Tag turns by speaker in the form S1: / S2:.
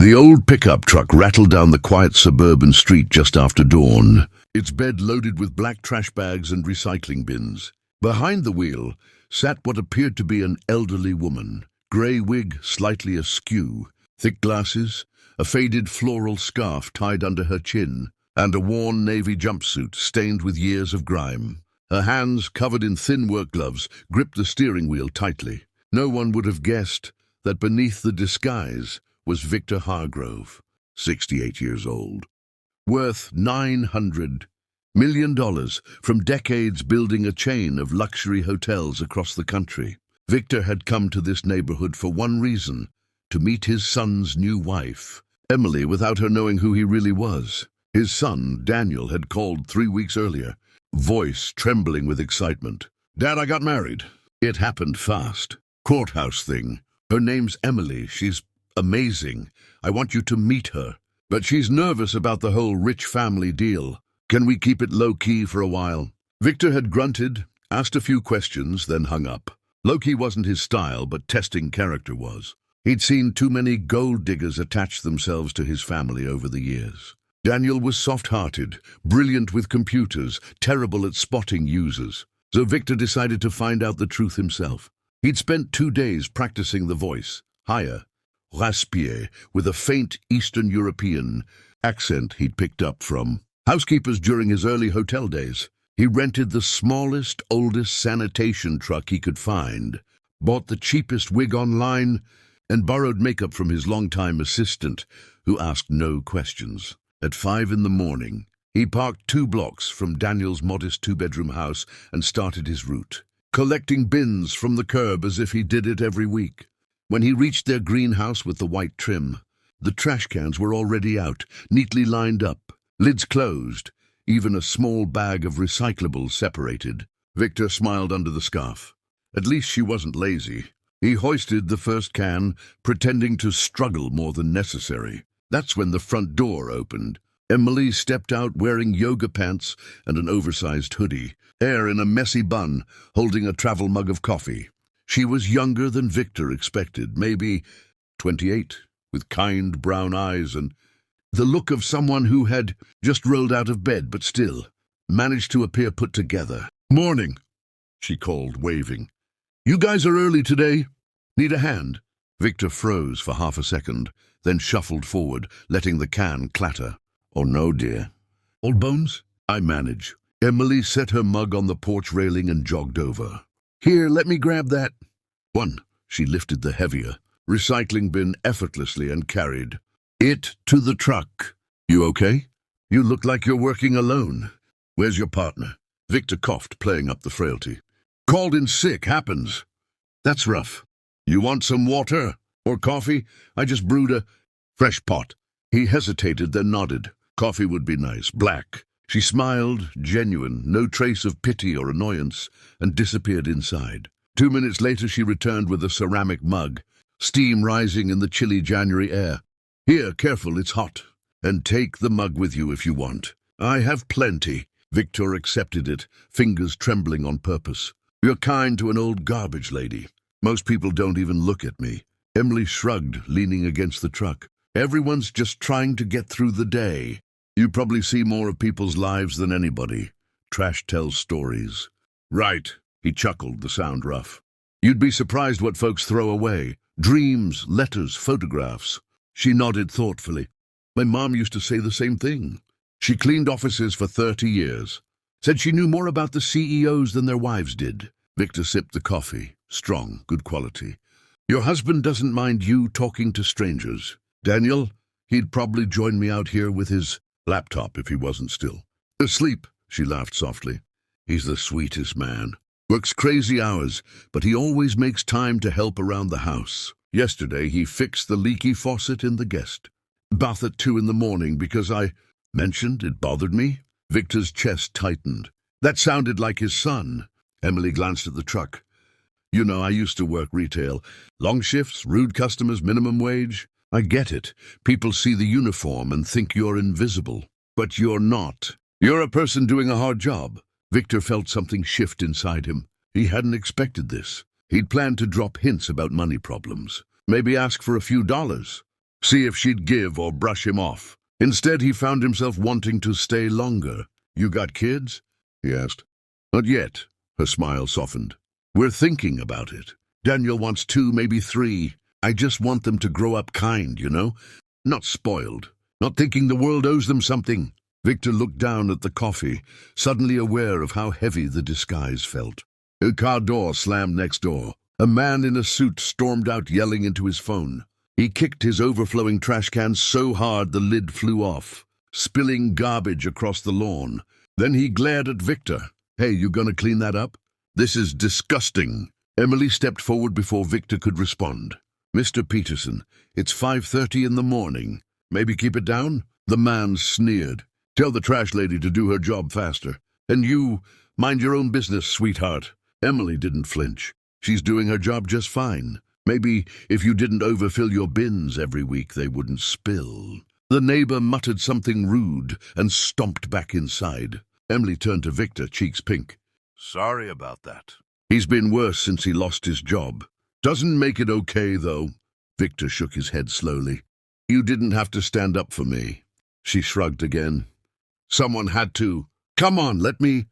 S1: The old pickup truck rattled down the quiet suburban street just after dawn, its bed loaded with black trash bags and recycling bins. Behind the wheel sat what appeared to be an elderly woman, grey wig slightly askew, thick glasses, a faded floral scarf tied under her chin, and a worn navy jumpsuit stained with years of grime. Her hands, covered in thin work gloves, gripped the steering wheel tightly. No one would have guessed that beneath the disguise was Victor Hargrove, 68 years old, worth $900 million from decades building a chain of luxury hotels across the country. Victor had come to this neighborhood for one reason: to meet his son's new wife, Emily, without her knowing who he really was. His son, Daniel, had called 3 weeks earlier, voice trembling with excitement. "Dad, I got married." It happened fast. Courthouse thing. "Her name's Emily. She's amazing. I want you to meet her. But she's nervous about the whole rich family deal. Can we keep it low-key for a while?" Victor had grunted, asked a few questions, then hung up. Low-key wasn't his style, but testing character was. He'd seen too many gold diggers attach themselves to his family over the years. Daniel was soft-hearted, brilliant with computers, terrible at spotting users. So Victor decided to find out the truth himself. He'd spent 2 days practicing the voice, higher, raspier, with a faint Eastern European accent he'd picked up from housekeepers during his early hotel days. He rented the smallest, oldest sanitation truck he could find, bought the cheapest wig online, and borrowed makeup from his longtime assistant, who asked no questions. At 5 in the morning, he parked 2 blocks from Daniel's modest 2-bedroom house and started his route, collecting bins from the curb as if he did it every week. When he reached their greenhouse with the white trim, the trash cans were already out, neatly lined up, lids closed, even a small bag of recyclables separated. Victor smiled under the scarf. At least she wasn't lazy. He hoisted the first can, pretending to struggle more than necessary. That's when the front door opened. Emily stepped out wearing yoga pants and an oversized hoodie, hair in a messy bun, holding a travel mug of coffee. She was younger than Victor expected, maybe 28, with kind brown eyes and the look of someone who had just rolled out of bed but still managed to appear put together. "Morning," she called, waving. "You guys are early today. Need a hand?" Victor froze for half a second, then shuffled forward, letting the can clatter. "Oh no, dear. Old bones? I manage." Emily set her mug on the porch railing and jogged over. "Here, let me grab that." "One." She lifted the heavier recycling bin effortlessly and carried it to the truck. "You okay? You look like you're working alone. Where's your partner?" Victor coughed, playing up the frailty. "Called in sick, happens." "That's rough. You want some water? Or coffee? I just brewed a fresh pot." He hesitated, then nodded. Coffee would be nice, black. She smiled, genuine, no trace of pity or annoyance, and disappeared inside. 2 minutes later she returned with a ceramic mug, steam rising in the chilly January air. "Here, careful, it's hot. And take the mug with you if you want. I have plenty." Victor accepted it, fingers trembling on purpose. "You're kind to an old garbage lady. Most people don't even look at me." Emily shrugged, leaning against the truck. "Everyone's just trying to get through the day. You probably see more of people's lives than anybody. Trash tells stories." "Right," he chuckled, the sound rough. "You'd be surprised what folks throw away. Dreams, letters, photographs." She nodded thoughtfully. "My mom used to say the same thing. She cleaned offices for 30 years. Said she knew more about the CEOs than their wives did." Victor sipped the coffee. Strong, good quality. "Your husband doesn't mind you talking to strangers. Daniel, he'd probably join me out here with his laptop if he wasn't still." "Asleep," she laughed softly. "He's the sweetest man. Works crazy hours, but he always makes time to help around the house. Yesterday he fixed the leaky faucet in the guest bath at 2 in the morning because I mentioned it bothered me." Victor's chest tightened. That sounded like his son. Emily glanced at the truck. "You know, I used to work retail. Long shifts, rude customers, minimum wage. I get it. People see the uniform and think you're invisible. But you're not. You're a person doing a hard job." Victor felt something shift inside him. He hadn't expected this. He'd planned to drop hints about money problems. Maybe ask for a few dollars. see if she'd give or brush him off. Instead, he found himself wanting to stay longer. "You got kids?" he asked. "Not yet." Her smile softened. "We're thinking about it. Daniel wants 2, maybe 3. I just want them to grow up kind, you know? Not spoiled. Not thinking the world owes them something." Victor looked down at the coffee, suddenly aware of how heavy the disguise felt. A car door slammed next door. A man in a suit stormed out, yelling into his phone. He kicked his overflowing trash can so hard the lid flew off, spilling garbage across the lawn. Then he glared at Victor. "Hey, you gonna clean that up? This is disgusting." Emily stepped forward before Victor could respond. "Mr. Peterson, it's 5:30 in the morning. Maybe keep it down?" The man sneered. "Tell the trash lady to do her job faster. And you, mind your own business, sweetheart." Emily didn't flinch. "She's doing her job just fine. Maybe if you didn't overfill your bins every week, they wouldn't spill." The neighbor muttered something rude and stomped back inside. Emily turned to Victor, cheeks pink. "Sorry about that. He's been worse since he lost his job. Doesn't make it okay, though." Victor shook his head slowly. "You didn't have to stand up for me." She shrugged again. "Someone had to. Come on, let me..."